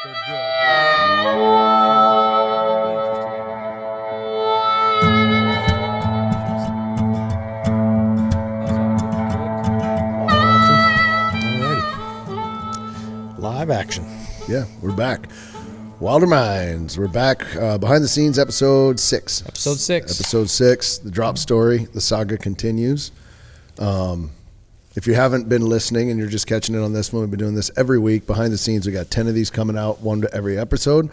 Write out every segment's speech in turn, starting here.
Live action. Yeah, we're back. Wilder Minds. We're back. Behind the scenes, episode 6. Episode 6. Episode 6. The drop story. The saga continues. If you haven't been listening and you're just catching it on this one, we've been doing this every week. Behind the scenes, we got 10 of these coming out, one to every episode.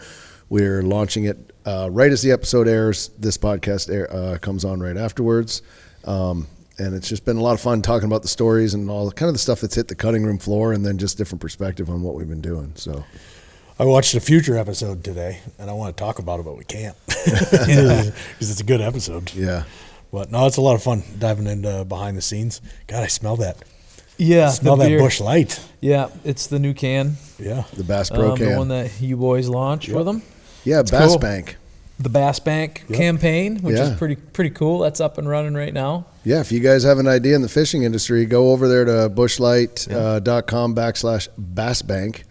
We're launching it right as the episode airs. This podcast comes on right afterwards. And it's just been a lot of fun talking about the stories and all kind of the stuff that's hit the cutting room floor, and then just different perspective on what we've been doing. So, I watched a future episode today, and I want to talk about it, but we can't because it's a good episode. Yeah, but no, it's a lot of fun diving into behind the scenes. God, I smell that. Yeah, smell that Busch Light. Yeah, it's the new can. Yeah, the Bass Pro can, the one that you boys launched with them. Yeah, it's Bass cool. Bank. The Bass Bank campaign, which is pretty cool. That's up and running right now. Yeah, if you guys have an idea in the fishing industry, go over there to bushlight.com/bassbank.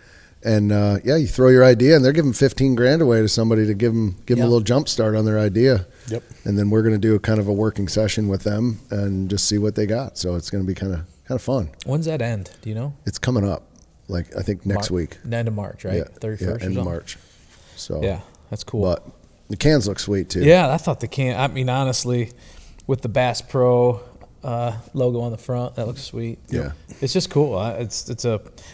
And you throw your idea, and they're giving $15,000 away to somebody to give them a little jump start on their idea. Yep. And then we're going to do a kind of a working session with them and just see what they got. So it's going to be kind of fun. When's that end? Do you know? It's coming up, like I think next week. End of March, right? Yeah, 31st. End of March. So yeah, that's cool. But the cans look sweet too. Yeah, I thought the can. I mean, honestly, with the Bass Pro logo on the front, that looks sweet. Yeah, it's just cool.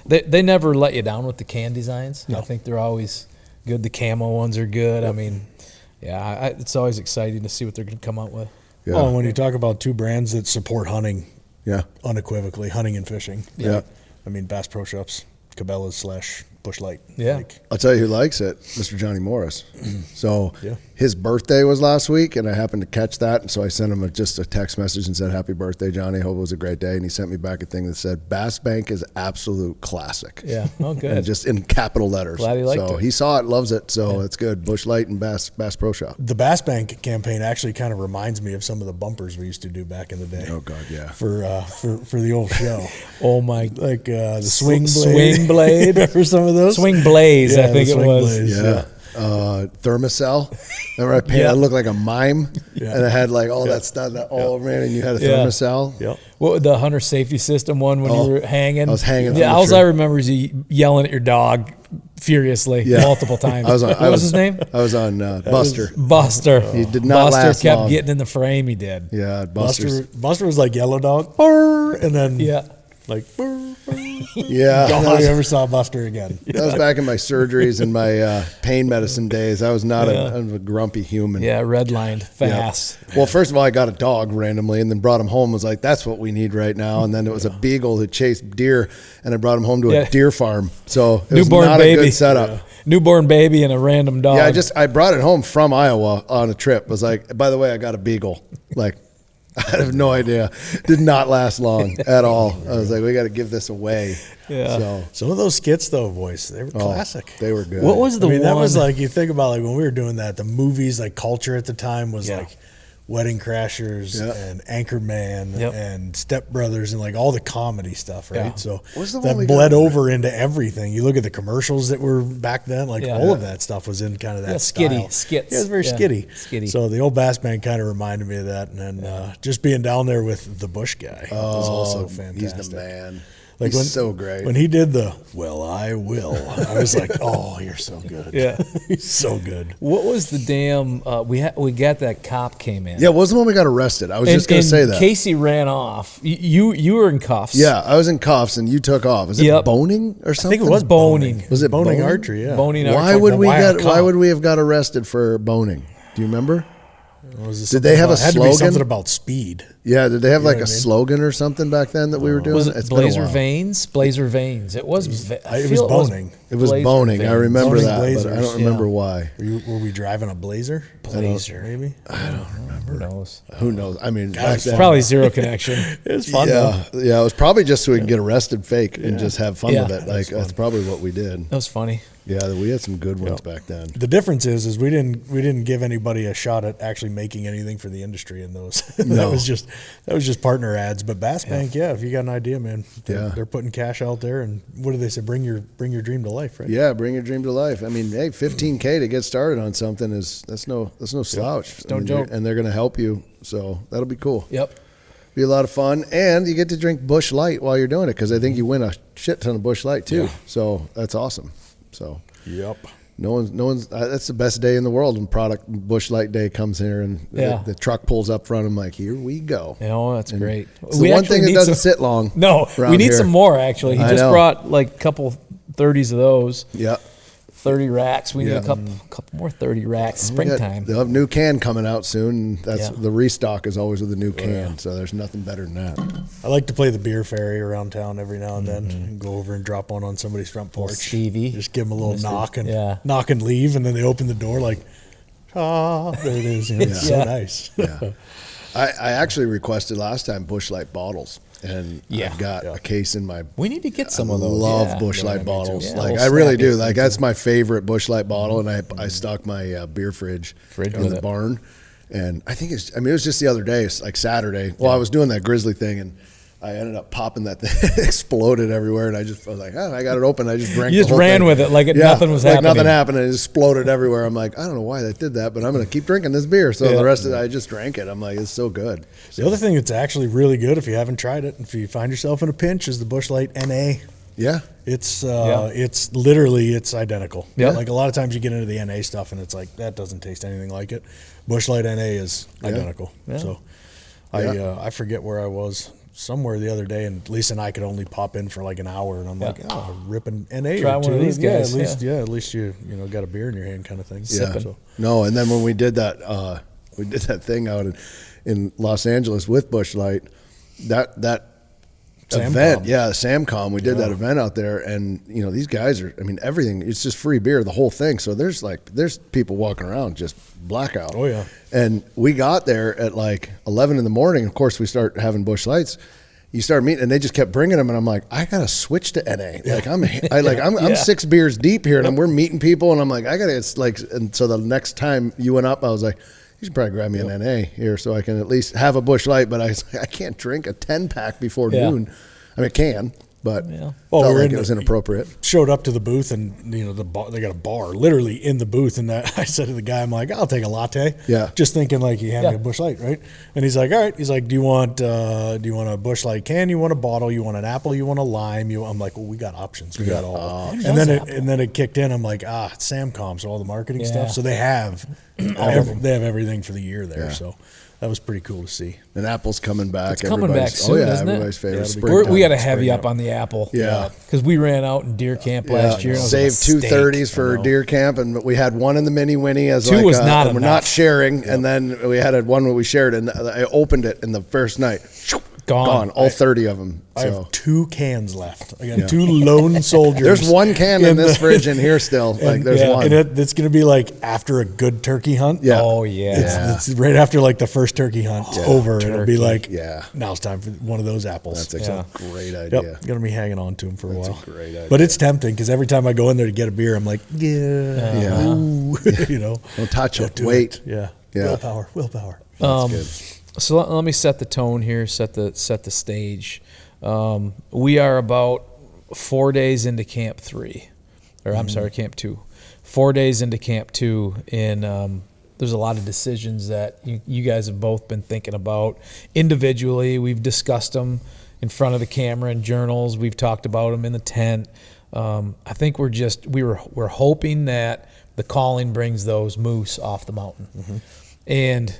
They never let you down with the can designs. No. I think they're always good. The camo ones are good. Yep. I mean, it's always exciting to see what they're going to come out with. Yeah. Oh, and when you talk about two brands that support hunting, unequivocally, hunting and fishing. Yeah. I mean, Bass Pro Shops, Cabela's / Busch Light. Yeah. I'll tell you who likes it, Mr. Johnny Morris. So his birthday was last week, and I happened to catch that, and so I sent him just a text message and said, "Happy birthday, Johnny. Hope it was a great day." And he sent me back a thing that said, "Bass Bank is absolute classic." Yeah, oh good. And just in capital letters. Glad he liked it. So he saw it, loves it, so it's good. Busch Light and Bass Pro Shop. The Bass Bank campaign actually kind of reminds me of some of the bumpers we used to do back in the day. Oh God, yeah. For the old show. Oh my, like the swing blade or some of those. Swing Blaze, I think it was. Blaze, yeah. Thermacell. Remember, I looked like a mime, and I had like all that stuff all over me, and you had a Thermacell. Yep. What the hunter safety system one when you were hanging? I was hanging. Yeah, all I remember is you yelling at your dog furiously multiple times. What was his name? I was on Buster. Buster. He did not last Buster kept long. getting in the frame. He did. Yeah, Buster was like Yellow Dog, and then like. Yeah. Don't know if you ever saw Buster again. That was back in my surgeries and my pain medicine days. I was not a grumpy human. Yeah, redlined fast. Yeah. Well, first of all, I got a dog randomly and then brought him home. Was like, that's what we need right now. And then it was a beagle who chased deer, and I brought him home to a deer farm. So it was not a good setup. Yeah. Newborn baby and a random dog. Yeah, I brought it home from Iowa on a trip. Was like, by the way, I got a beagle. Like, I have no idea. Did not last long at all. I was like, we got to give this away. Yeah. So some of those skits, though, boys, they were classic. They were good. What was the one? That was like, you think about like when we were doing that, the movies, like culture at the time was like Wedding Crashers and Anchorman and Step Brothers and like all the comedy stuff, right? Yeah. So that bled over into everything. You look at the commercials that were back then, like all of that stuff was in kind of that style. Skits. Yeah, it was very skitty. So the old Bass Bank kind of reminded me of that. And then just being down there with the Busch guy was also fantastic. He's the man. Like he's so great. When he did the "Well, I will," I was like, "Oh, you're so good." Yeah, he's so good. What was the damn? We got that cop came in. Yeah, it was the one we got arrested. I was just going to say that. Casey ran off. You were in cuffs. Yeah, I was in cuffs and you took off. Is it boning or something? I think it was boning. Was it boning archery? Yeah. Boning why archery. Why would we have got arrested for boning? Do you remember? Did they have a slogan? Had to be something about speed. Yeah, did they have like a slogan or something back then that we were doing? Was it Blazer Veins? Blazer Veins. It was boning. It was boning. I remember that, blazers. but I don't remember why. Were we driving a Blazer? Blazer, maybe. I don't remember. Who knows? I mean, it's probably zero connection. It was fun. Though. Yeah, it was probably just so we could get arrested fake and just have fun with it. Like that's probably what we did. That was funny. Yeah, we had some good ones back then. The difference is we didn't give anybody a shot at actually making anything for the industry in those. That was just that was just partner ads. But Bass Bank, if you got an idea, man, they're putting cash out there. And what do they say? Bring your dream to life, right? Yeah, bring your dream to life. I mean, hey, $15K to get started on something that's no slouch. Don't joke. And they're going to help you, so that'll be cool. Yep. Be a lot of fun, and you get to drink Busch Light while you're doing it, because I think you win a shit ton of Busch Light too. So that's awesome. So no one's. That's the best day in the world when Busch Light Day comes here, and the truck pulls up front. I'm like, here we go. That's great. It's the one thing that doesn't sit long. No, we need some more. Actually, he just brought like a couple 30s of those. Yeah. 30 racks. We need a couple more 30 racks. Springtime. They'll have new can coming out soon. That's the restock is always with a new can. So there's nothing better than that. I like to play the beer ferry around town every now and then, and go over and drop one on somebody's front porch. Stevie. Just give them a little knock and leave, and then they open the door like, there it is. It's so nice. I actually requested last time Busch Light bottles. And I've got a case in my. We need to get some of those. Love Busch Light bottles. Like I really do. Like that's my favorite Busch Light bottle, and I stock my beer fridge in the barn. And I think it was just the other day, it's like Saturday. Well, I was doing that grizzly thing, and I ended up popping that thing. It exploded everywhere, and I was like, I got it open. I just drank. You just ran with it like nothing was happening. Nothing happened, and it exploded everywhere. I'm like, I don't know why that did that, but I'm going to keep drinking this beer. So the rest of it, I just drank it. I'm like, it's so good. The other thing that's actually really good, if you haven't tried it, if you find yourself in a pinch, is the Busch Light NA. Yeah. It's literally identical. Yeah. Like a lot of times you get into the NA stuff, and it's like that doesn't taste anything like it. Busch Light NA is identical. Yeah. So I forget where I was. Somewhere the other day, and Lisa and I could only pop in for like an hour, and I'm like, ripping NA. Try one of these guys. At least you got a beer in your hand, kind of thing. Yeah. So. No, and then when we did that thing out in Los Angeles with Busch Light, that event, Samcom, we did that event out there, and these guys are, I mean, everything, it's just free beer, the whole thing. So there's people walking around just blackout. Oh yeah. And we got there at like 11 in the morning. Of course, we start having Busch Lights. You start meeting, and they just kept bringing them, and I'm like, I gotta switch to NA. Like I'm 6 beers deep here, and we're meeting people, and I'm like, it's like, and so the next time you went up, I was like, you should probably grab me an NA here so I can at least have a Busch Light, but I can't drink a 10-pack before noon. I mean, I can, but felt like it was inappropriate. Showed up to the booth, and the bar, they got a bar literally in the booth, and I said to the guy, I'm like, I'll take a latte. Yeah. Just thinking like he had me a Busch Light, right? And he's like, all right. He's like, do you want a Busch Light can? You want a bottle? You want an apple? You want a lime? I'm like, well, we got options. We got all. And then it kicked in. I'm like, it's Samcom, so all the marketing stuff. So they have everything for the year there. Yeah. So. That was pretty cool to see. And Apple's coming back. It's coming back soon, isn't it? Everybody's favorite. We got to heavy up on the Apple. Yeah. Because we ran out in deer camp last year. Saved 230s for deer camp, and we had one in the mini Winnie as two was not enough. We're not sharing, and then we had one where we shared, and I opened it in the first night. Gone. All 30 of them. I have 2 cans left. I got 2 lone soldiers. There's one can in this fridge in here still. There's one. And it's going to be like after a good turkey hunt. Yeah. Oh, yeah. It's right after like the first turkey hunt over. It'll be like, now it's time for one of those apples. That's a great idea. Yep. Going to be hanging on to them for a while. That's a great idea. But it's tempting because every time I go in there to get a beer, I'm like, ooh, Don't touch it. Wait. Yeah. Willpower. That's good. So let me set the tone here, set the stage. We are about 4 days into Camp 3, or I'm sorry, Camp 2. 4 days into Camp 2, and there's a lot of decisions that you guys have both been thinking about individually. We've discussed them in front of the camera in journals. We've talked about them in the tent. I think we're hoping that the calling brings those moose off the mountain, and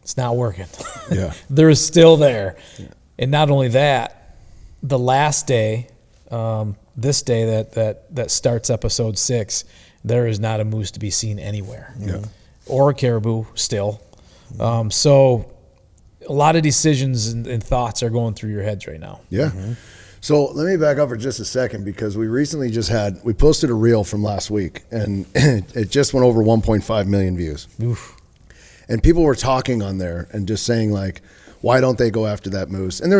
it's not working. Yeah. They're still there. Yeah. And not only that, the last day, this day that starts episode 6, there is not a moose to be seen anywhere. Yeah. Or a caribou still. So a lot of decisions and thoughts are going through your heads right now. Yeah. So let me back up for just a second, because we recently we posted a reel from last week, and it just went over 1.5 million views. Oof. And people were talking on there and just saying like, why don't they go after that moose? And there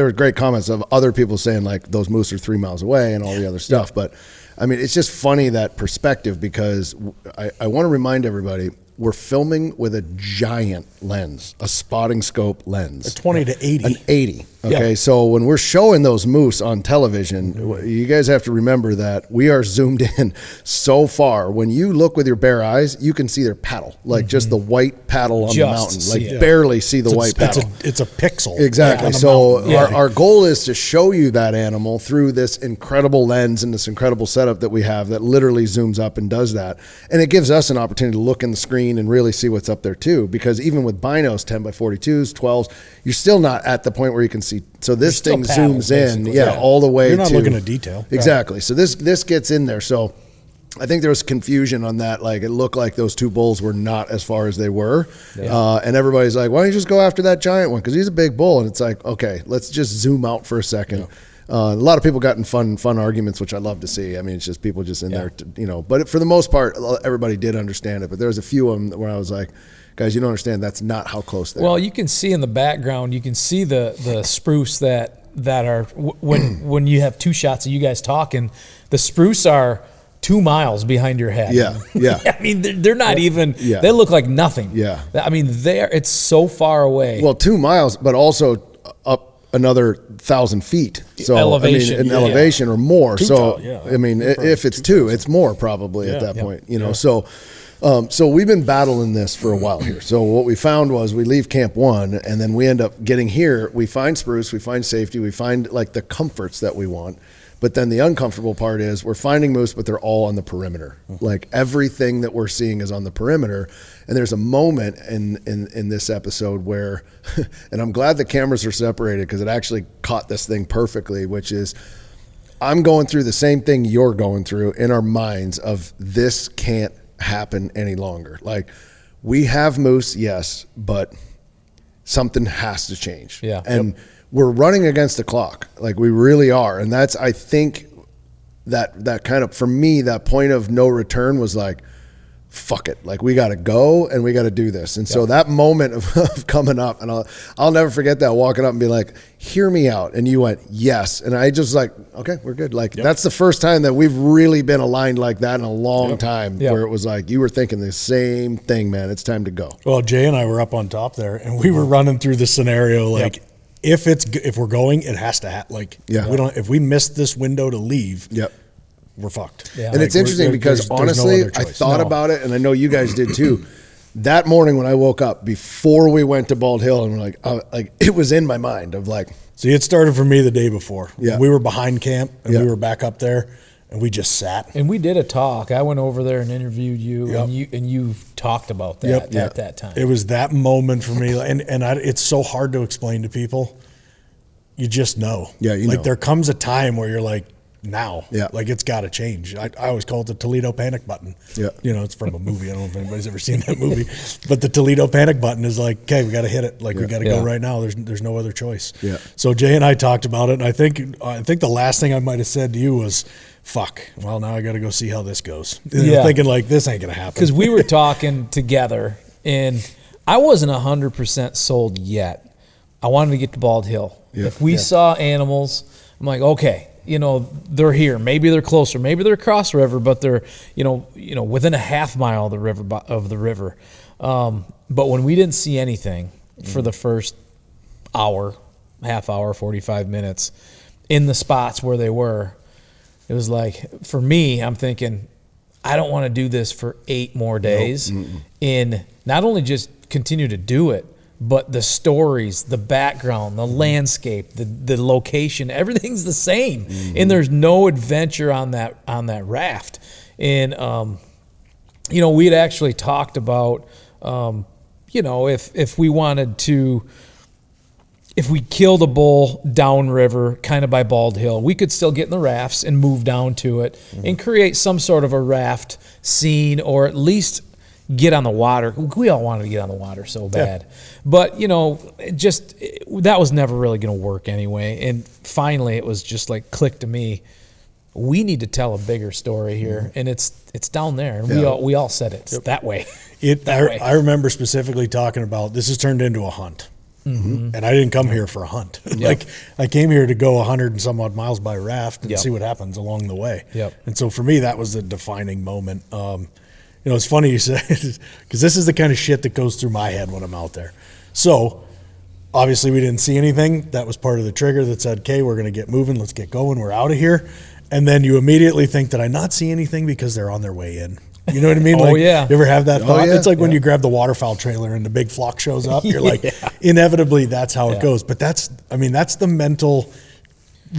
were great comments of other people saying like those moose are 3 miles away and all the other stuff. But I mean, it's just funny, that perspective, because I want to remind everybody, we're filming with a giant lens, a spotting scope lens. A 20 to 80. An 80. Okay, so when we're showing those moose on television, you guys have to remember that we are zoomed in so far. When you look with your bare eyes, you can see their paddle, like just the white paddle on the mountain. Like barely see the white paddle. It's a pixel. Exactly. So our goal is to show you that animal through this incredible lens and this incredible setup that we have that literally zooms up and does that. And it gives us an opportunity to look in the screen and really see what's up there too, because even with binos, 10 by 42s, 12s, you're still not at the point where you can see. So this thing zooms in, all the way. You're not looking at detail. Exactly. Right. So this gets in there. So I think there was confusion on that. Like, it looked like those two bulls were not as far as they were. And everybody's like, why don't you just go after that giant one? Because he's a big bull. And it's like, okay, let's just zoom out for a second. A lot of people got in fun arguments, which I love to see. I mean, it's just people just in there, but for the most part, everybody did understand it. But there was a few of them where I was like, guys, you don't understand. That's not how close they are. Well, you can see in the background, you can see the spruce that are, when you have two shots of you guys talking, the spruce are 2 miles behind your head. Yeah. I mean, they're not even, they look like nothing. Yeah. I mean, it's so far away. Well, 2 miles, but also up another 1,000 feet. So elevation. I mean, elevation or more. So I mean, if it's 2, it's more probably at that point. So we've been battling this for a while here. So what we found was we leave camp 1, and then we end up getting here. We find spruce, we find safety, we find like the comforts that we want. But then the uncomfortable part is we're finding moose, but they're all on the perimeter. Like, everything that we're seeing is on the perimeter. And there's a moment in this episode where, and I'm glad the cameras are separated because it actually caught this thing perfectly, which is I'm going through the same thing you're going through in our minds of this can't happen any longer. Like, we have moose, yes, but something has to change. And we're running against the clock. Like, we really are. And that's, I think that kind of, for me, that point of no return was like, fuck it. Like, we got to go and we got to do this. And so that moment of coming up, and I'll never forget that, walking up and being like, hear me out. And you went, yes. And I just like, okay, we're good. Like, that's the first time that we've really been aligned like that in a long time, where it was like, you were thinking the same thing, man. It's time to go. Well, Jay and I were up on top there, and we were running through the scenario like, if we're going, it has to happen. Like, we don't. If we miss this window to leave, we're fucked. And like, it's interesting because honestly, I thought about it, and I know you guys did too. That morning when I woke up before we went to Bald Hill, and we're like it was in my mind of like. See, it started for me the day before. We were behind camp, and we were back up there. And we just sat. And we did a talk. I went over there and interviewed you, and you talked about that at that time. It was that moment for me, and it's so hard to explain to people. You just know. You like know. There comes a time where you're like, now. Like, it's got to change. I always call it the Toledo panic button. It's from a movie. I don't know if anybody's ever seen that movie. But the Toledo panic button is like, okay, we got to hit it. Like, we got to go right now. There's no other choice. So Jay and I talked about it, and I think the last thing I might have said to you was, fuck, well, now I got to go see how this goes. Thinking like, this ain't going to happen. Because we were talking together, and I wasn't 100% sold yet. I wanted to get to Bald Hill. If we saw animals, I'm like, okay, they're here. Maybe they're closer. Maybe they're across the river, but they're, within a half mile of the river. But when we didn't see anything for the first hour, half hour, 45 minutes in the spots where they were, it was like, for me, I'm thinking, I don't want to do this for 8 more days in not only just continue to do it, but the stories, the background, the landscape, the location, everything's the same. And there's no adventure on that raft. And, we had actually talked about, if we wanted to, if we killed a bull downriver, kind of by Bald Hill, we could still get in the rafts and move down to it and create some sort of a raft scene, or at least get on the water. We all wanted to get on the water so bad. But, that was never really going to work anyway. And finally, it was just like clicked to me. We need to tell a bigger story here, and it's down there. And we all said it. It's that way. I remember specifically talking about this has turned into a hunt. And I didn't come here for a hunt. Like, I came here to go 100 and some odd miles by raft and see what happens along the way. And so for me, that was the defining moment. It's funny you say because this is the kind of shit that goes through my head when I'm out there. So obviously we didn't see anything. That was part of the trigger that said, okay, we're going to get moving. Let's get going. We're out of here. And then you immediately think, did I not see anything because they're on their way in? You know what I mean? Oh, yeah. You ever have that thought? Yeah. It's like when you grab the waterfowl trailer and the big flock shows up. You're like, inevitably that's how it goes. But that's the mental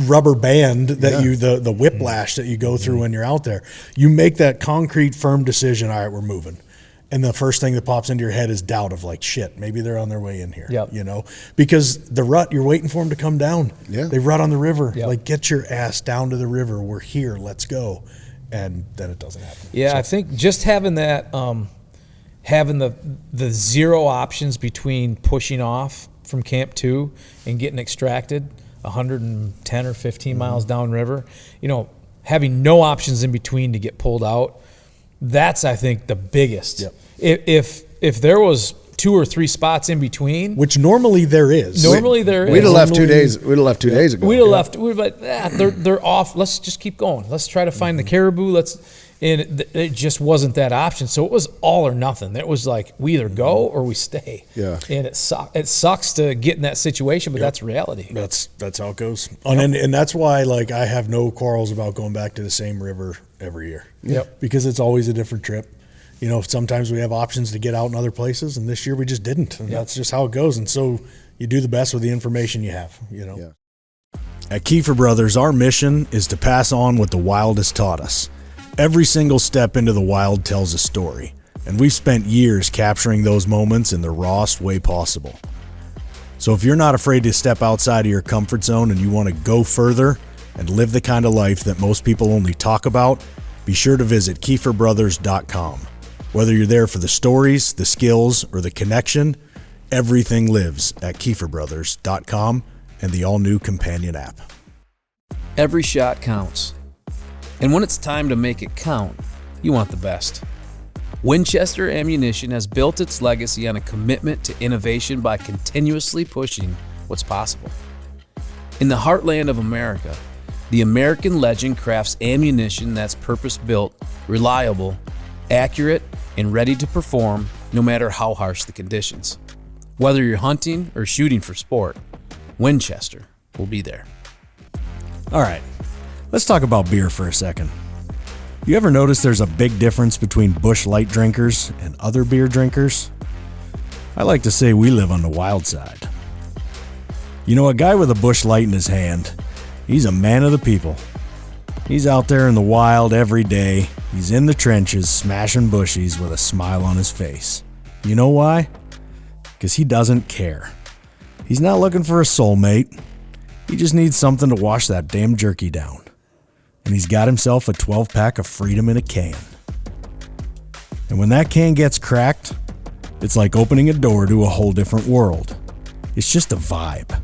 rubber band that the whiplash that you go through when you're out there. You make that concrete, firm decision, all right, we're moving. And the first thing that pops into your head is doubt of like, shit, maybe they're on their way in here. Because the rut, you're waiting for them to come down. Yeah. They rut on the river. Yep. Like, get your ass down to the river. We're here. Let's go. And then it doesn't happen. Yeah, so I think just having that, having the zero options between pushing off from Camp 2 and getting extracted 110 or 15 miles downriver, having no options in between to get pulled out, that's, I think, the biggest. Yep. If there was 2 or 3 spots in between, which normally there is. We'd have left 2 days. We'd have left 2 days ago. We'd have left. We'd like, they're off. Let's just keep going. Let's try to find the caribou. And it just wasn't that option. So it was all or nothing. It was like we either go or we stay. Yeah. And it sucks to get in that situation, but that's reality. That's how it goes. And that's why I have no quarrels about going back to the same river every year. Yep. Because it's always a different trip. Sometimes we have options to get out in other places, and this year we just didn't. And that's just how it goes. And so you do the best with the information you have, Yeah. At Keefer Brothers, our mission is to pass on what the wild has taught us. Every single step into the wild tells a story, and we've spent years capturing those moments in the rawest way possible. So if you're not afraid to step outside of your comfort zone and you want to go further and live the kind of life that most people only talk about, be sure to visit KeeferBrothers.com. Whether you're there for the stories, the skills, or the connection, everything lives at KeeferBrothers.com and the all-new companion app. Every shot counts. And when it's time to make it count, you want the best. Winchester Ammunition has built its legacy on a commitment to innovation by continuously pushing what's possible. In the heartland of America, the American legend crafts ammunition that's purpose-built, reliable, accurate, and ready to perform no matter how harsh the conditions. Whether you're hunting or shooting for sport, Winchester will be there. All right, let's talk about beer for a second. You ever notice there's a big difference between Busch Light drinkers and other beer drinkers? I like to say we live on the wild side. A guy with a Busch Light in his hand, he's a man of the people. He's out there in the wild every day. He's in the trenches smashing bushies with a smile on his face. You know why? Because he doesn't care. He's not looking for a soulmate. He just needs something to wash that damn jerky down. And he's got himself a 12-pack of Freedom in a can. And when that can gets cracked, it's like opening a door to a whole different world. It's just a vibe.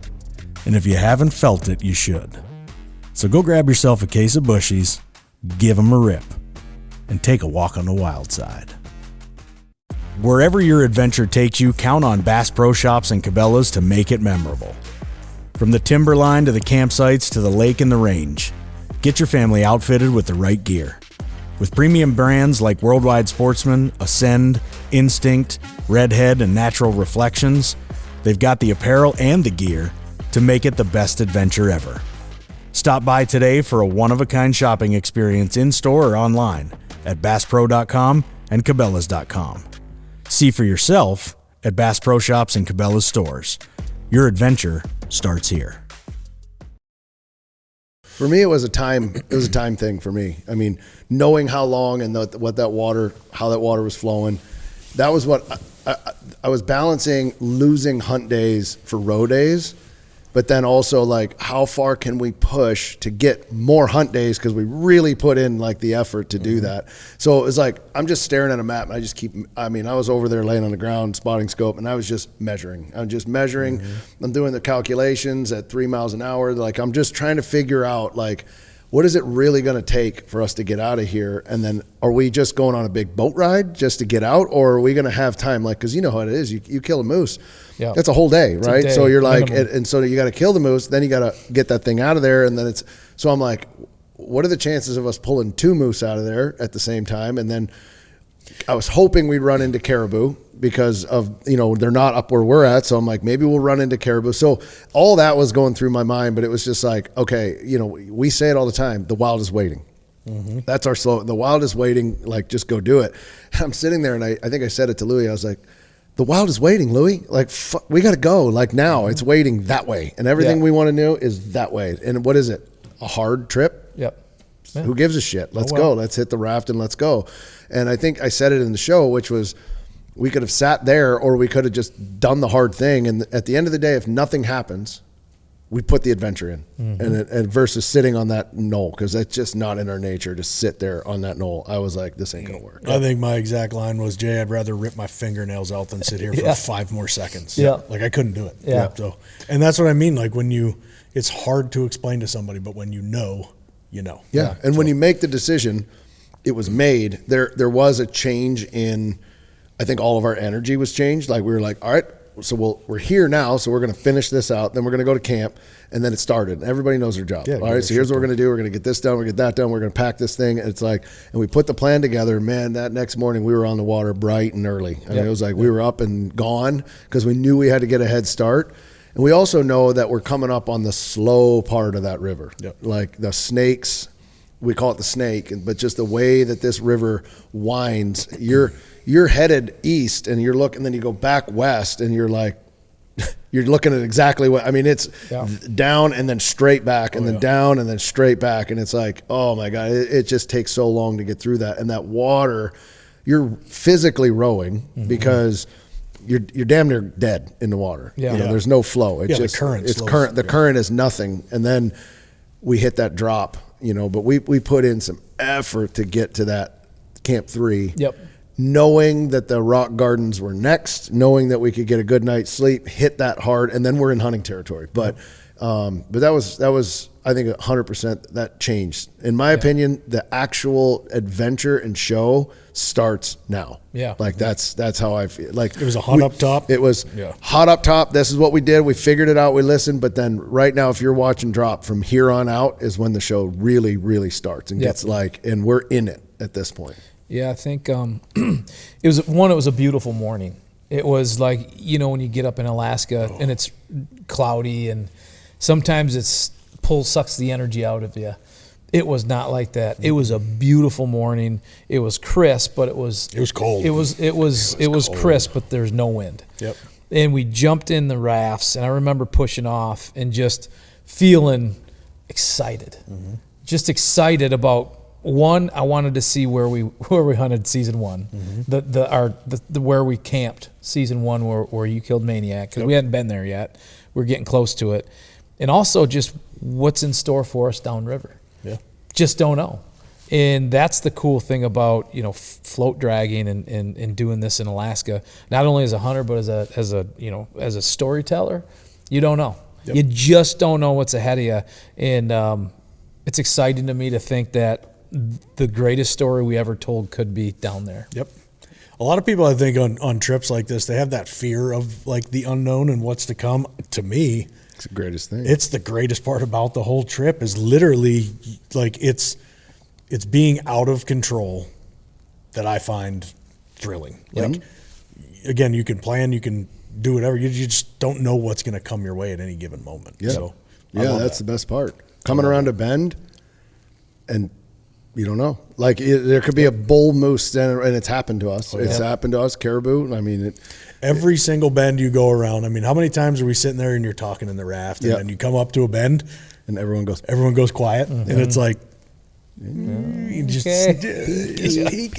And if you haven't felt it, you should. So go grab yourself a case of bushies, give them a rip, and take a walk on the wild side. Wherever your adventure takes you, count on Bass Pro Shops and Cabela's to make it memorable. From the timberline to the campsites to the lake and the range, get your family outfitted with the right gear. With premium brands like Worldwide Sportsman, Ascend, Instinct, Redhead, and Natural Reflections, they've got the apparel and the gear to make it the best adventure ever. Stop by today for a one-of-a-kind shopping experience in-store or online at BassPro.com and Cabela's.com. See for yourself at Bass Pro Shops and Cabela's stores. Your adventure starts here. For me, it was a time thing for me. I mean, knowing how long and how that water was flowing, that was what I was balancing losing hunt days for row days, but then also like how far can we push to get more hunt days because we really put in like the effort to do that. So it was like I'm just staring at a map and I was over there laying on the ground spotting scope and I was just measuring. I'm doing the calculations at 3 miles an hour. Like I'm just trying to figure out like what is it really going to take for us to get out of here? And then are we just going on a big boat ride just to get out, or are we going to have time? Like, because you know how it is. You kill a moose. Yeah. That's a whole day, right? Day, so you're like, and so you got to kill the moose, then you got to get that thing out of there. And then so I'm like, what are the chances of us pulling 2 moose out of there at the same time? And then I was hoping we'd run into caribou because of, they're not up where we're at. So I'm like, maybe we'll run into caribou. So all that was going through my mind, but it was just like, okay, we say it all the time. The wild is waiting. Mm-hmm. That's our slogan. The wild is waiting. Like, just go do it. And I'm sitting there and I think I said it to Louis. I was like, the wild is waiting, Louis. Like, we got to go. Like, now it's waiting that way. And everything we want to do is that way. And what is it? A hard trip? Yep. Yeah. Who gives a shit? Let's go. Let's hit the raft and let's go. And I think I said it in the show, which was we could have sat there or we could have just done the hard thing. And at the end of the day, if nothing happens, we put the adventure in, and versus sitting on that knoll, because that's just not in our nature to sit there on that knoll. I was like, this ain't gonna work. I think my exact line was, Jay, I'd rather rip my fingernails out than sit here for 5 more seconds. Yeah, like I couldn't do it. Yeah. So, and that's what I mean. Like it's hard to explain to somebody, but when you know. Yeah, and when you make the decision, it was made. There was a change in. I think all of our energy was changed. Like we were like, all right. So we're here now, so we're going to finish this out. Then we're going to go to camp, and then it started. Everybody knows their job. All right, so here's what we're going to do. We're going to get this done. We're going to get that done. We're going to pack this thing. And it's like, and we put the plan together. Man, that next morning we were on the water bright and early. I mean, it was like we were up and gone because we knew we had to get a head start. And we also know that we're coming up on the slow part of that river. Like the snakes, we call it the snake, but just the way that this river winds, you're headed east and you're looking, then you go back west and you're like, you're looking at exactly what, I mean, it's down and then straight back and then down and then straight back. And it's like, oh my God, it just takes so long to get through that. And that water, you're physically rowing because you're damn near dead in the water. There's no flow. It's just, the current is nothing. And then we hit that drop, but we put in some effort to get to that Camp 3. Knowing that the rock gardens were next, knowing that we could get a good night's sleep, hit that hard, and then we're in hunting territory. But that was I think 100% that changed. In my opinion, the actual adventure and show starts now. Like that's how I feel. Like it was a hot up top. It was hot up top. This is what we did. We figured it out. We listened. But then right now, if you're watching drop from here on out, is when the show really, really starts and gets and we're in it at this point. Yeah, I think it was a beautiful morning. It was like, when you get up in Alaska and it's cloudy and sometimes sucks the energy out of you. It was not like that. It was a beautiful morning. It was crisp, but it was cold. It was crisp, but there's no wind. And we jumped in the rafts and I remember pushing off and just feeling excited. Just excited about one, I wanted to see where we hunted season 1, the where we camped season 1, where you killed Maniac, because we hadn't been there yet. We're getting close to it, and also just what's in store for us downriver. Just don't know, and that's the cool thing about float dragging and doing this in Alaska. Not only as a hunter, but as a storyteller, you don't know. You just don't know what's ahead of you, and it's exciting to me to think that the greatest story we ever told could be down there. A lot of people, I think, on trips like this, they have that fear of like the unknown and what's to come. To me, it's the greatest thing. It's the greatest part about the whole trip is literally like it's being out of control that I find thrilling. Like again, you can plan, you can do whatever. You just don't know what's going to come your way at any given moment. So that's the best part. Coming around a bend and you don't know. Like there could be a bull moose and it's happened to us. It's happened to us. Caribou. I mean, every single bend you go around. I mean, how many times are we sitting there and you're talking in the raft and then you come up to a bend and everyone goes quiet and it's like, you just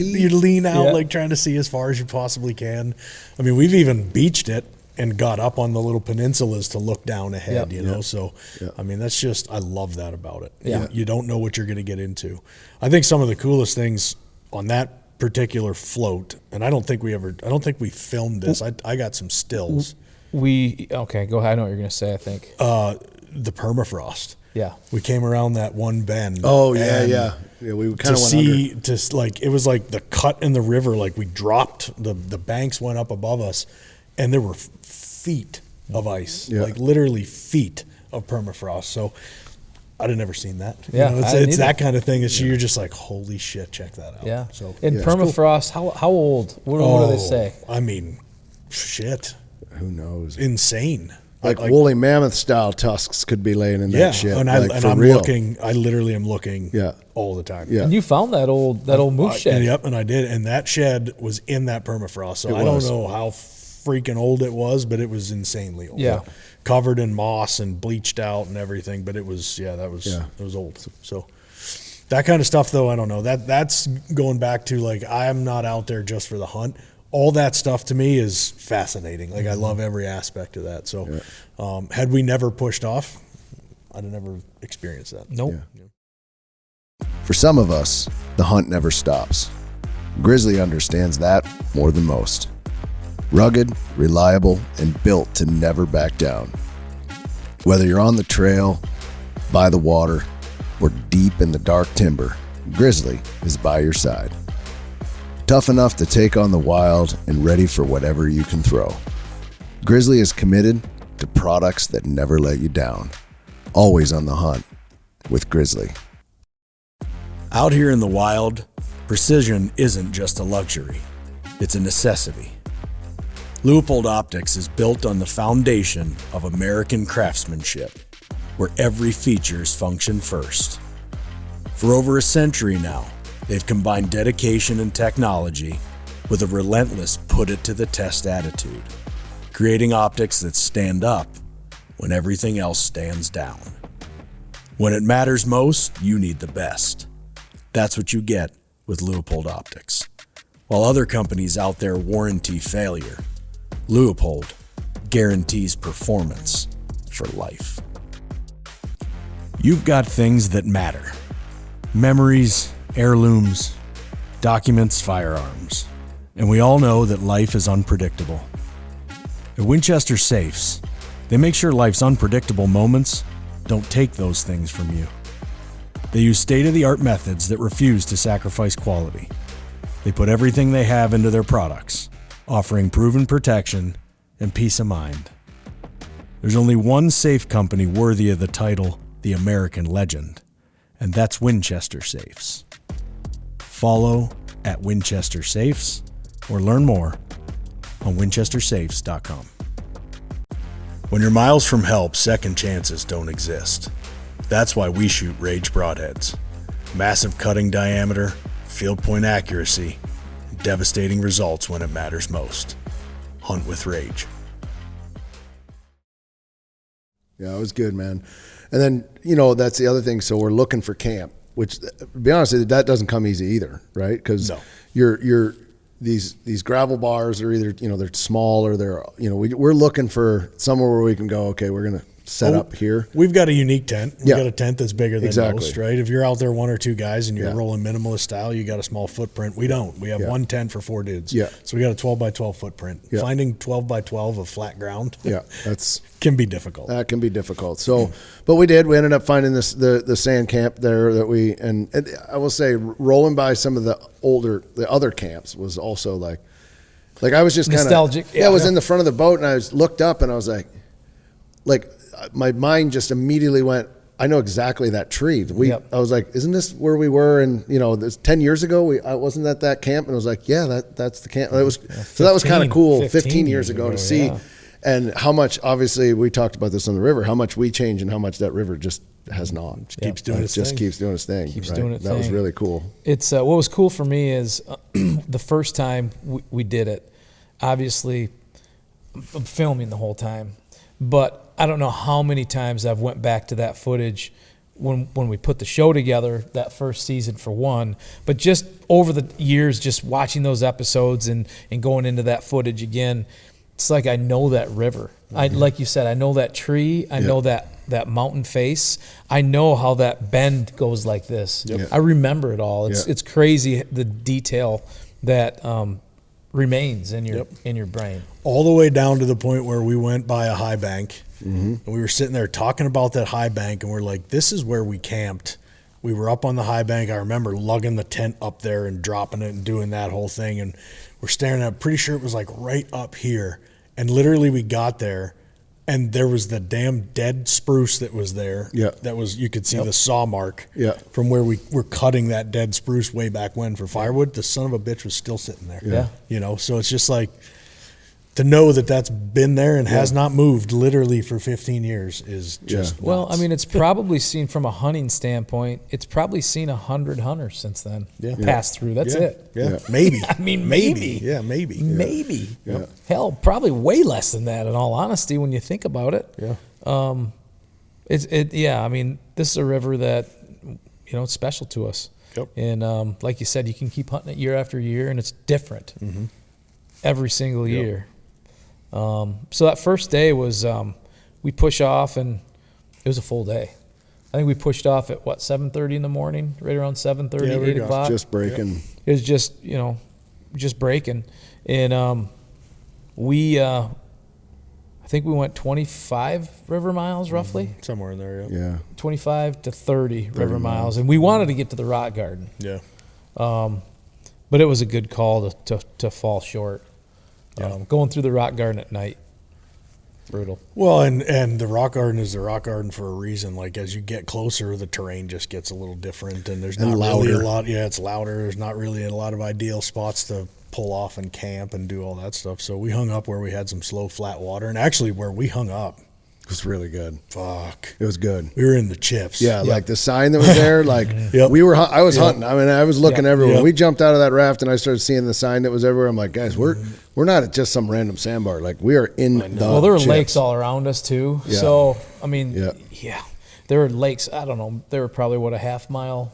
you lean out like trying to see as far as you possibly can. I mean, we've even beached it and got up on the little peninsulas to look down ahead, So, I mean, that's just, I love that about it. You don't know what you're going to get into. I think some of the coolest things on that particular float, and I don't think we filmed this. I got some stills. Go ahead. I know what you're going to say, I think. The permafrost. We came around that one bend. Oh, yeah. We kind of went under. It was like the cut in the river, like we dropped, the banks went up above us, and there were feet of ice, like literally feet of permafrost. So I'd have never seen that. Yeah, it's that kind of thing. You're just like, holy shit, check that out. Yeah. So and permafrost, cool. how old? What do they say? I mean, shit. Who knows? Insane. Like woolly mammoth style tusks could be laying in that shit. And I'm real. I literally am looking all the time. Yeah. And you found that old moose shed. Yep, and I did. And that shed was in that permafrost. So I don't know how freaking old it was, but it was insanely old. Yeah. Covered in moss and bleached out and everything. But it was, it was old. So that kind of stuff, though, I don't know. That's going back to, like, I'm not out there just for the hunt. All that stuff to me is fascinating. Like, I love every aspect of that. So had we never pushed off, I'd have never experienced that. Nope. Yeah. For some of us, the hunt never stops. Grizzly understands that more than most. Rugged, reliable, and built to never back down. Whether you're on the trail, by the water, or deep in the dark timber, Grizzly is by your side. Tough enough to take on the wild and ready for whatever you can throw. Grizzly is committed to products that never let you down. Always on the hunt with Grizzly. Out here in the wild, precision isn't just a luxury, it's a necessity. Leupold Optics is built on the foundation of American craftsmanship, where every features function first. For over a century now, they've combined dedication and technology with a relentless put-it-to-the-test attitude, creating optics that stand up when everything else stands down. When it matters most, you need the best. That's what you get with Leupold Optics. While other companies out there warranty failure, Leupold guarantees performance for life. You've got things that matter. Memories, heirlooms, documents, firearms. And we all know that life is unpredictable. At Winchester Safes, they make sure life's unpredictable moments don't take those things from you. They use state-of-the-art methods that refuse to sacrifice quality. They put everything they have into their products, offering proven protection and peace of mind. There's only one safe company worthy of the title, the American Legend, and that's Winchester Safes. Follow at Winchester Safes or learn more on winchestersafes.com. When you're miles from help, second chances don't exist. That's why we shoot Rage broadheads. Massive cutting diameter, field point accuracy, and devastating results when it matters most. Hunt with Rage. Yeah, it was good, man. And then, that's the other thing. So we're looking for camp, which, to be honest with you, that doesn't come easy either, right? Because you're these gravel bars are either, they're small or they're, we're looking for somewhere where we can go, okay, we're going to set up here. We've got a unique tent. We've got a tent that's bigger than exactly. most, right? If you're out there one or two guys and you're rolling minimalist style, you got a small footprint. We don't. We have one tent for 4 dudes. Yeah. So we got a 12 by 12 footprint. Yeah. Finding 12 by 12 of flat ground. That's can be difficult. That can be difficult. So, but we did. We ended up finding the sand camp there that and I will say, rolling by some of the other camps was also like I was just kind of nostalgic. I was in the front of the boat and I looked up and I was like my mind just immediately went, I know exactly that tree. I was like, isn't this where we were? And this 10 years ago, I wasn't at that camp, and I was like, yeah, that's the camp. It was 15, so that was kind of cool. 15 years ago to see, and how much. Obviously, we talked about this on the river. How much we change and how much that river just has not. It keeps doing its thing. Keeps doing its thing. Keeps doing its thing. That was really cool. It's what was cool for me is the first time we did it. Obviously, I'm filming the whole time, but I don't know how many times I've went back to that footage when we put the show together that first season for one, but just over the years, just watching those episodes and going into that footage again, it's like I know that river. Mm-hmm. Like you said, I know that tree. I know that mountain face. I know how that bend goes like this. Yep. I remember it all. It's crazy the detail that remains in your brain. All the way down to the point where we went by a high bank. Mm-hmm. And we were sitting there talking about that high bank, and we're like, this is where we camped. We were up on the high bank. I remember lugging the tent up there and dropping it and doing that whole thing. And we're staring at, pretty sure it was like right up here. And literally we got there And there was the damn dead spruce that was there. Yeah. That was, you could see the saw mark from where we were cutting that dead spruce way back when for firewood. The son of a bitch was still sitting there. Yeah. You know, so it's just like, to know that that's been there and has not moved literally for 15 years is just Well, nuts. I mean, it's probably seen from a hunting standpoint, it's probably seen 100 hunters since then pass through. That's it. Yeah. Maybe. I mean, maybe. Yeah, maybe. Maybe. Yeah. Hell, probably way less than that, in all honesty, when you think about it. Yeah. Yeah, I mean, this is a river that, it's special to us. Yep. And like you said, you can keep hunting it year after year, and it's different every single year. So that first day was, we push off, and it was a full day. I think we pushed off at 7:30 in the morning, right around 7:30, 8 o'clock. Just breaking. It was just, just breaking. And we, I think we went 25 river miles roughly. Somewhere in there, Yeah. 25 to 30 river miles. And we wanted to get to the rock garden. Yeah. But it was a good call to fall short. Going through the rock garden at night, brutal. Well, and the rock garden is the rock garden for a reason. Like, as you get closer, the terrain just gets a little different, and there's not really a lot. Yeah, it's louder. There's not really a lot of ideal spots to pull off and camp and do all that stuff. So we hung up where we had some slow, flat water, and actually where we hung up, It was really good. fuck, It was good. we were in the chips. Yeah, like the sign that was there, like I was hunting. I mean, I was looking everywhere. Yep. We jumped out of that raft and I started seeing the sign that was everywhere. I'm like, guys, we're not at just some random sandbar. Like, we are in the Well, there were chips. lakes all around us too. Yeah. So, I mean, Yeah. there were lakes. I don't know. There were probably, a half mile.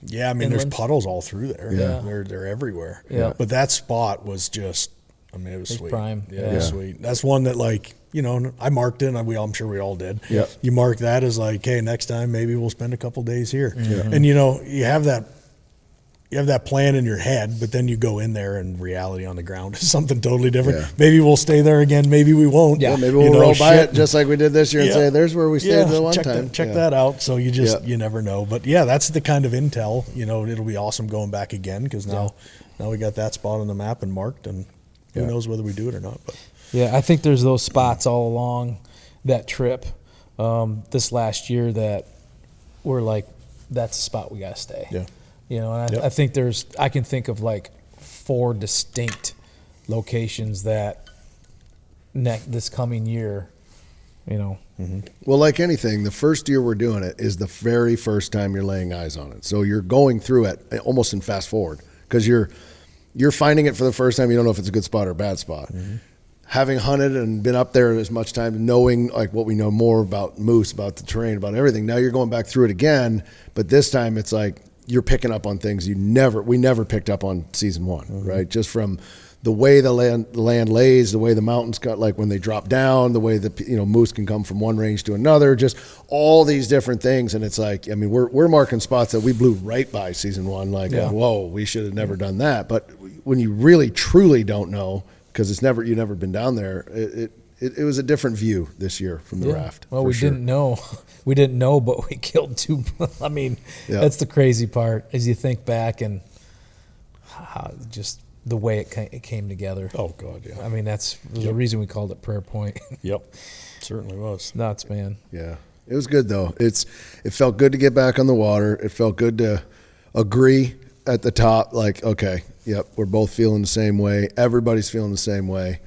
Yeah, I mean, Inland. there's puddles all through there. Yeah. They're everywhere. Yeah. But that spot was just, I mean, it was sweet. prime. Yeah, it was sweet. That's one that, like, I marked it, and I'm sure we all did. Yeah. You mark that as like, hey, next time maybe we'll spend a couple days here. Yeah. And you have that plan in your head, but then you go in there and reality on the ground is something totally different. Yeah. Maybe we'll stay there again, maybe we won't. Yeah, maybe we'll roll by it just like we did this year and Yeah. say, there's where we stayed the one check time. Check that out. So you just, Yeah. you never know. But yeah, that's the kind of intel, it'll be awesome going back again, because now we got that spot on the map and marked, and who knows whether we do it or not. But Yeah, I think there's those spots all along that trip this last year that were like, that's the spot we got to stay. Yeah. And I think I can think of like 4 distinct locations that this coming year, Well, like anything, the first year we're doing it is the very first time you're laying eyes on it. So you're going through it almost in fast forward, because you're finding it for the first time. You don't know if it's a good spot or a bad spot. Having hunted and been up there as much time, knowing like what we know more about moose, about the terrain, about everything. Now you're going back through it again, but this time it's like you're picking up on things we never picked up on season 1, right? Just from the way the land lays, the way the mountains got, like when they drop down, the way the moose can come from one range to another, just all these different things. And it's like, I mean, we're marking spots that we blew right by season 1. Like, whoa, we should have never done that. But when you really truly don't know, because you've never been down there, it was a different view this year from the raft. Well, we didn't know. We didn't know, but we killed 2. I mean, that's the crazy part, as you think back and just the way it came together. oh god, yeah. I mean, there's a reason we called it Prayer Point. Yep. Certainly was. Nuts, man. Yeah, it was good though. It felt good to get back on the water. It felt good to agree at the top, like, okay, yep, we're both feeling the same way. Everybody's feeling the same way,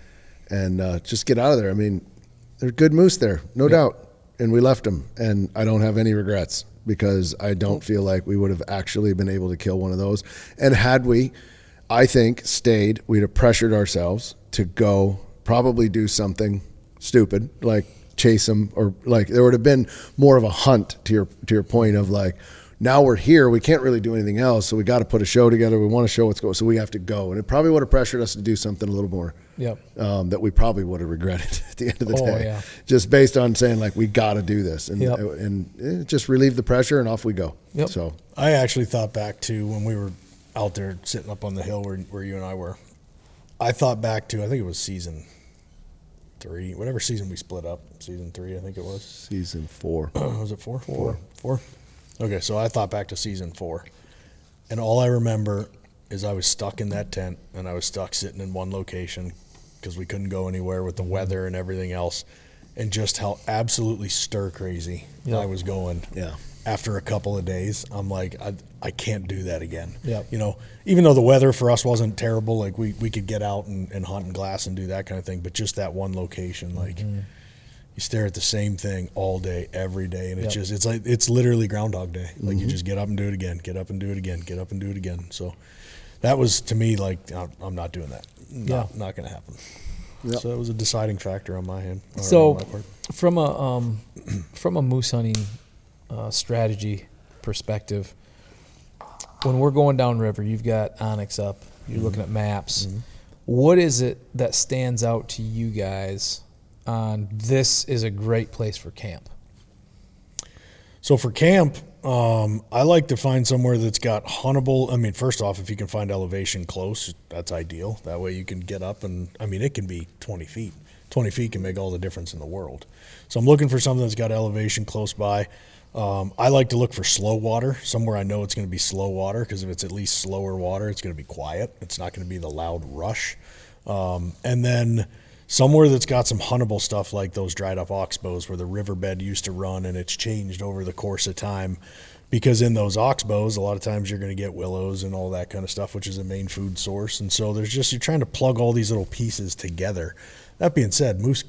and just get out of there. I mean, there's good moose there, no doubt, and we left them, and I don't have any regrets, because I don't feel like we would have actually been able to kill one of those. And had we, I think, stayed, we'd have pressured ourselves to go probably do something stupid, like chase them, or like there would have been more of a hunt, to your point of like, now we're here, we can't really do anything else, so we got to put a show together. We want to show what's going, so we have to go. And it probably would have pressured us to do something a little more that we probably would have regretted at the end of the day, just based on saying like, we got to do this, and it just relieved the pressure, and off we go. So I actually thought back to when we were out there sitting up on the hill where you and I were. I thought back to, I think it was season 3, whatever season we split up, season 3, I think it was. Season 4. Was it 4? 4. Okay, so I thought back to season 4, and all I remember is I was stuck in that tent, and I was stuck sitting in one location because we couldn't go anywhere with the weather and everything else. and just how absolutely stir crazy I was going. Yeah. After a couple of days, I'm like, I can't do that again. Yep. You know, even though the weather for us wasn't terrible, like we could get out and hunt and glass and do that kind of thing, but just that one location, like you stare at the same thing all day, every day, and it's literally Groundhog Day. Like you just get up and do it again, get up and do it again, get up and do it again. So that was, to me, like, I'm not doing that. Not going to happen. Yep. So it was a deciding factor on my hand. So on my part. From a moose hunting strategy perspective, when we're going downriver, you've got Onyx up, you're looking at maps. What is it that stands out to you guys on this is a great place for camp? So for camp, I like to find somewhere that's got huntable. I mean, first off, if you can find elevation close, that's ideal. That way you can get up and, I mean, it can be 20 feet. 20 feet can make all the difference in the world. So I'm looking for something that's got elevation close by. I like to look for slow water, somewhere I know it's going to be slow water, because if it's at least slower water, it's going to be quiet. It's not going to be the loud rush. And then somewhere that's got some huntable stuff, like those dried up oxbows where the riverbed used to run and it's changed over the course of time, because in those oxbows a lot of times you're going to get willows and all that kind of stuff, which is a main food source. And so you're trying to plug all these little pieces together. That being said, moose,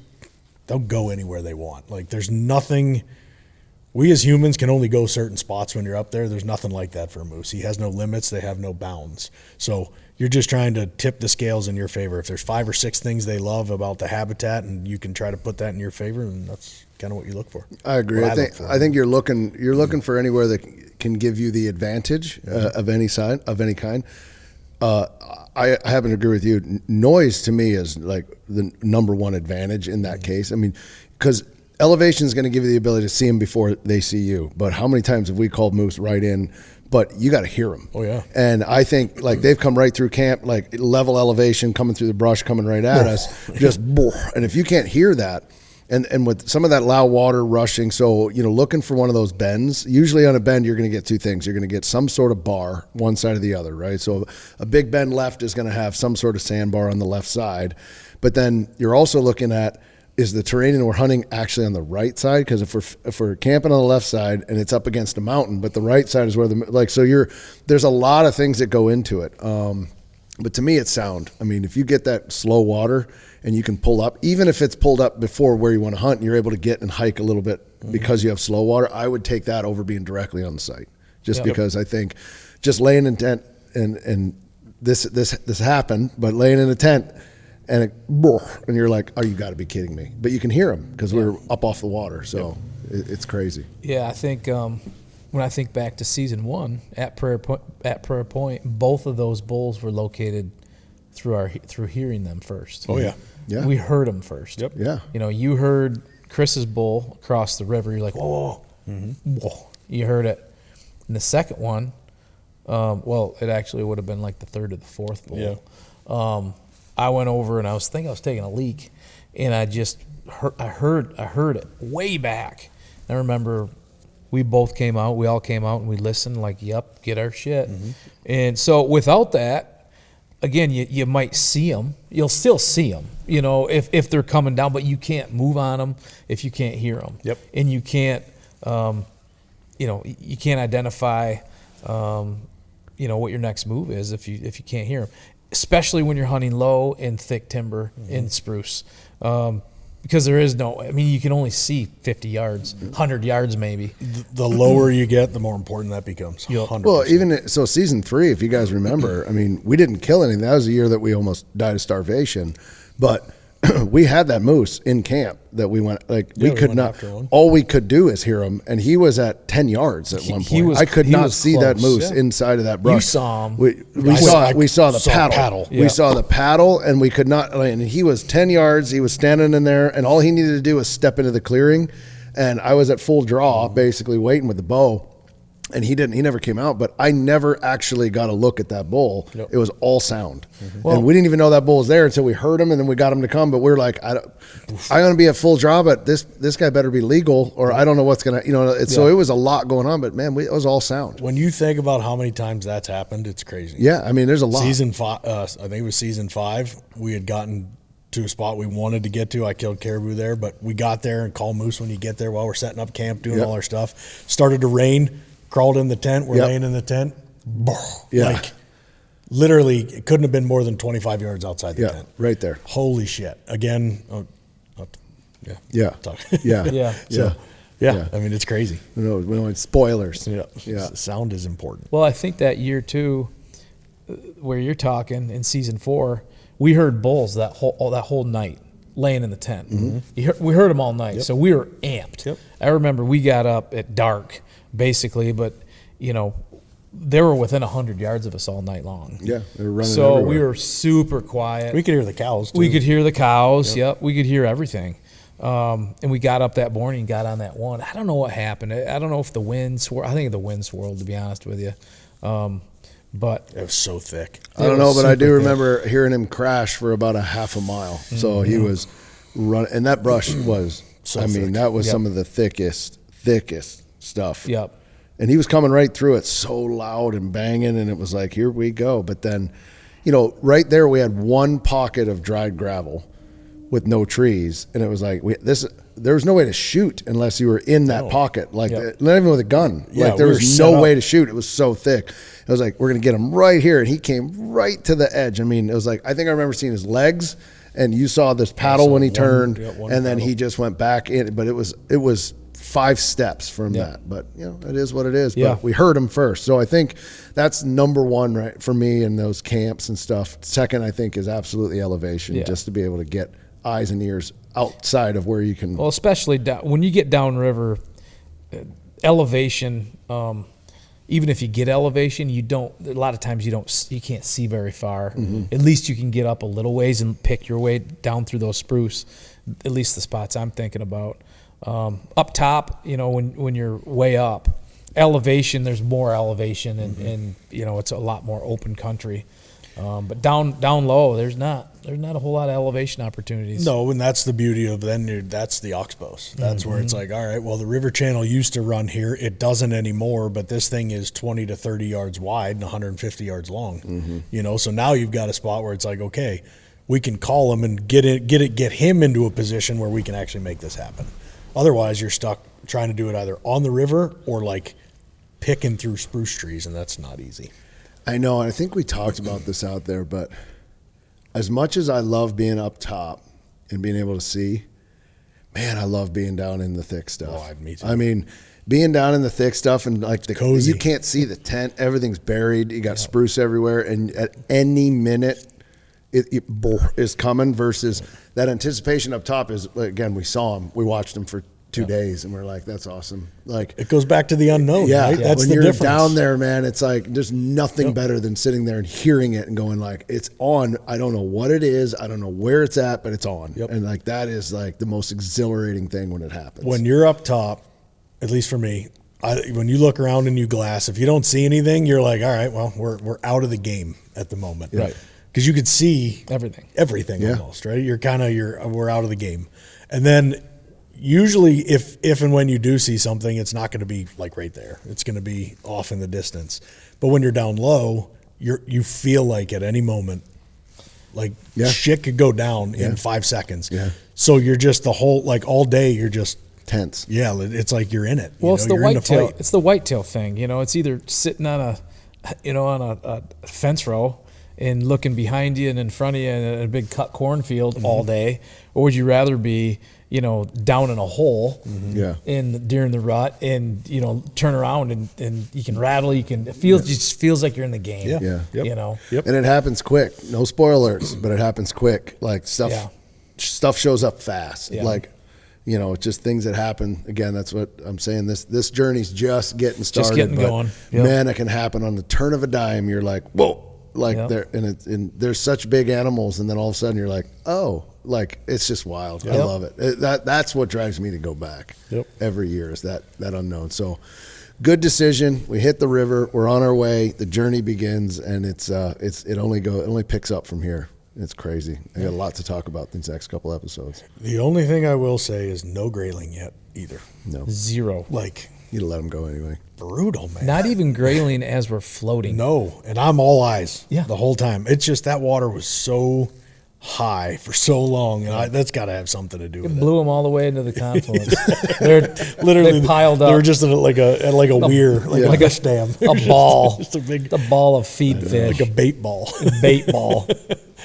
they'll go anywhere they want. Like, there's nothing, we as humans can only go certain spots when you're up there. There's nothing like that for a moose. He has no limits, they have no bounds. So you're just trying to tip the scales in your favor. If there's 5 or 6 things they love about the habitat and you can try to put that in your favor, and that's kind of what you look for. I agree. I think you're looking for anywhere that can give you the advantage of any kind. I happen to agree with you. Noise to me is like the number one advantage in that case. I mean, because elevation is going to give you the ability to see them before they see you. But how many times have we called moose right in? But you got to hear them. Oh, yeah. And I think, like, they've come right through camp, like level elevation, coming through the brush, coming right at us, just, and if you can't hear that, and with some of that loud water rushing, so, you know, looking for one of those bends, usually on a bend, you're going to get 2 things. You're going to get some sort of bar, one side or the other, right? So a big bend left is going to have some sort of sandbar on the left side. But then you're also looking at, is the terrain and we're hunting actually on the right side? Because if we're camping on the left side and it's up against a mountain, but the right side is where there's a lot of things that go into it. But to me, it's sound. I mean, if you get that slow water and you can pull up, even if it's pulled up before where you want to hunt and you're able to get and hike a little bit because you have slow water, I would take that over being directly on the site. Just because I think just laying in tent and this happened, but laying in a tent and you're like, oh, you got to be kidding me. But you can hear them because we're up off the water. So it's crazy. Yeah, I think when I think back to season 1 at Prairie Point, both of those bulls were located through hearing them first. Oh, yeah. Yeah. We heard them first. Yep. Yeah. You know, you heard Chris's bull across the river. You're like, whoa. Whoa. You heard it. And the second one, it actually would have been like the third or the fourth bull. Yeah. I went over and I was taking a leak, and I just heard it way back. I remember we all came out and we listened, like, yep, get our shit. And so without that, again, you might see them. You'll still see them, you know, if they're coming down, but you can't move on them if you can't hear them. Yep. And you can't, you can't identify, what your next move is if you can't hear them, especially when you're hunting low in thick timber in spruce. Because there is you can only see 50 yards, 100 yards maybe. The lower you get, the more important that becomes. 100%. Well, even so, season 3, if you guys remember, I mean, we didn't kill anything. That was the year that we almost died of starvation. But we had that moose in camp that we went, like, we could not, all we could do is hear him. And he was at 10 yards at one point. I could not see close. That moose inside of that brush. You saw him. We saw the paddle. Yeah. We saw the paddle, and we could not, and he was 10 yards. He was standing in there, and all he needed to do was step into the clearing. And I was at full draw, basically waiting with the bow. And he never came out, but I never actually got a look at that bull. Yep. It was all sound. Well, and we didn't even know that bull was there until we heard him, and then we got him to come. But we're like, I'm going to be at full draw, but this guy better be legal, or I don't know what's going to, so it was a lot going on, but man, it was all sound. When you think about how many times that's happened, it's crazy. Yeah, I mean, there's a lot. Season 5, I think it was season 5, we had gotten to a spot we wanted to get to. I killed caribou there, but we got there and call moose when you get there while we're setting up camp, doing all our stuff. Started to rain, crawled in the tent. We're laying in the tent. Like, literally, it couldn't have been more than 25 yards outside the tent. Right there. Holy shit. Again, Yeah. I mean, it's crazy. We don't want spoilers. Yeah. Sound is important. Well, I think that year too, where you're talking in season 4, we heard bulls that whole night laying in the tent. We heard them all night, so we were amped. I remember we got up at dark, basically, but they were within 100 yards of us all night long. Yeah, they were running so everywhere. we were super quiet. We could hear the cows, too. We could hear the cows. We could hear everything. And we got up that morning and got on that one. I don't know what happened. I don't know if the wind swirled. I think the wind swirled, to be honest with you. But it was so thick. I don't know, but I do remember hearing him crash for about a half a mile. So he was running, and that brush was, thick. That was some of the thickest stuff. Yep. And he was coming right through it so loud and banging, and it was like, here we go. But then, right there we had one pocket of dried gravel with no trees, and it was like there was no way to shoot unless you were in that pocket, not even with a gun. There was no way to shoot. It was so thick. It was like, we're gonna get him right here, and he came right to the edge. I mean, it was like, I think I remember seeing his legs, and you saw this paddle when he turned, and then he just went back in. But it was 5 steps from that. But it is what it is. But we heard him first, so I think that's number one, right, for me in those camps and stuff. Second, I think, is absolutely elevation, just to be able to get eyes and ears outside of where you can. Well, especially when you get downriver, elevation. Even if you get elevation, you don't. A lot of times you can't see very far. At least you can get up a little ways and pick your way down through those spruce. At least the spots I'm thinking about. Up top, when you're way up, elevation. There's more elevation, and it's a lot more open country. But down low, there's not a whole lot of elevation opportunities. No, and that's the beauty of that's the oxbows. That's where it's like, all right, well, the river channel used to run here. It doesn't anymore, but this thing is 20 to 30 yards wide and 150 yards long. So now you've got a spot where it's like, okay, we can call him and get him into a position where we can actually make this happen. Otherwise, you're stuck trying to do it either on the river or like picking through spruce trees, and that's not easy. I know, and I think we talked about this out there, but as much as I love being up top and being able to see, man, I love being down in the thick stuff. Oh, me too. I mean, being down in the thick stuff and like the cozy. You can't see the tent. Everything's buried. You got spruce everywhere, and at any minute it is coming versus that anticipation up top is, again, we saw him. We watched him for 2 days, and we're like, that's awesome. Like, it goes back to the unknown, right? That's when the you're difference. Down there, man, it's like there's nothing better than sitting there and hearing it and going like, it's on. I don't know what it is. I don't know where it's at, but it's on. And like that is like the most exhilarating thing when it happens. When you're up top, at least for me, when you look around in your glass, if you don't see anything, you're like, all right, well, we're out of the game at the moment. Right. Because you could see everything almost, right? We're out of the game. And then usually if and when you do see something, it's not going to be like right there. It's going to be off in the distance. But when you're down low, you feel like at any moment, like shit could go down in 5 seconds. Yeah. So you're just all day, you're just tense. Yeah. It's like you're in it. Well, it's the whitetail. It's the whitetail thing. It's either sitting on a fence row and looking behind you and in front of you in a big cut cornfield all day, or would you rather be down in a hole during the rut and turn around and you can rattle, it just feels like you're in the game. And it happens quick. No spoilers, but it happens quick. Like stuff shows up fast. Like just things that happen. Again, that's what I'm saying. This journey's just getting started. Just getting going. Man, it can happen on the turn of a dime. You're like, whoa. And there's such big animals, and then all of a sudden you're like, oh, like it's just wild. I love it. That's what drives me to go back every year is that unknown. So good decision. We hit the river. We're on our way. The journey begins, and it only picks up from here. It's crazy. I got a lot to talk about these next couple episodes. The only thing I will say is no grayling yet either. No. 0. You let them go anyway. Brutal, man. Not even grayling as we're floating. No, and I'm all eyes the whole time. It's just that water was so high for so long, and that's got to have something to do with it. Blew them all the way into the confluence. They're literally piled up. They were just like a weir, like a dam, a ball, just a big ball of feed fish, like a bait ball.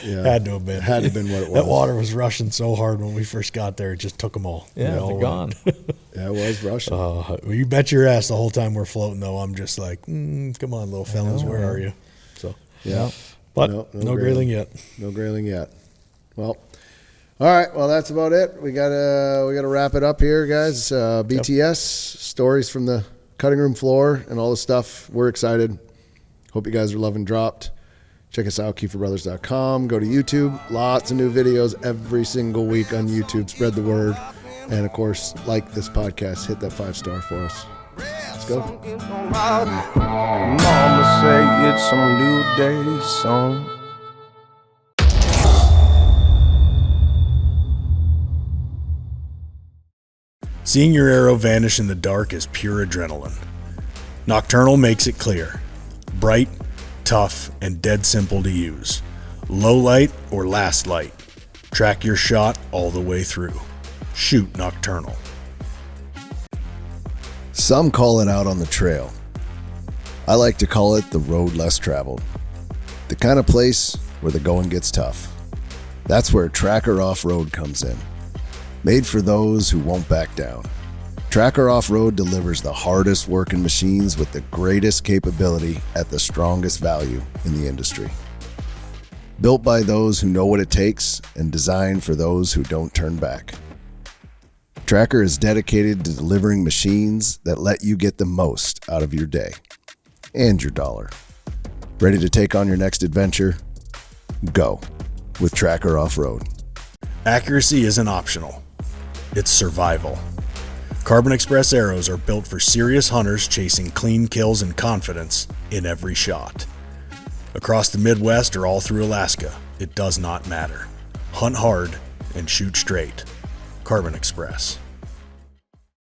Had to have been. Had to have been what it was. That water was rushing so hard when we first got there; it just took them all. Yeah, they're gone. Yeah, it was rushing. Well, you bet your ass the whole time we're floating, though. I'm just like, come on, little fellas, where are you? So yeah, but no grayling yet. No grayling yet. Well, all right. Well, that's about it. We gotta wrap it up here, guys. BTS stories from the cutting room floor and all the stuff. We're excited. Hope you guys are loving Dropped. Check us out, KeeferBrothers.com. Go to YouTube. Lots of new videos every single week on YouTube. Spread the word. And, of course, like this podcast. Hit that 5-star for us. Let's go. Mama say it's a new day song. Seeing your arrow vanish in the dark is pure adrenaline. Nocturnal makes it clear. Bright, tough, and dead simple to use. Low light or last light. Track your shot all the way through. Shoot Nocturnal. Some call it out on the trail. I like to call it the road less traveled. The kind of place where the going gets tough. That's where Tracker Off-Road comes in. Made for those who won't back down. Tracker Off-Road delivers the hardest working machines with the greatest capability at the strongest value in the industry. Built by those who know what it takes and designed for those who don't turn back. Tracker is dedicated to delivering machines that let you get the most out of your day and your dollar. Ready to take on your next adventure? Go with Tracker Off-Road. Accuracy isn't optional. It's survival. Carbon Express arrows are built for serious hunters chasing clean kills and confidence in every shot. Across the Midwest or all through Alaska, it does not matter. Hunt hard and shoot straight. Carbon Express.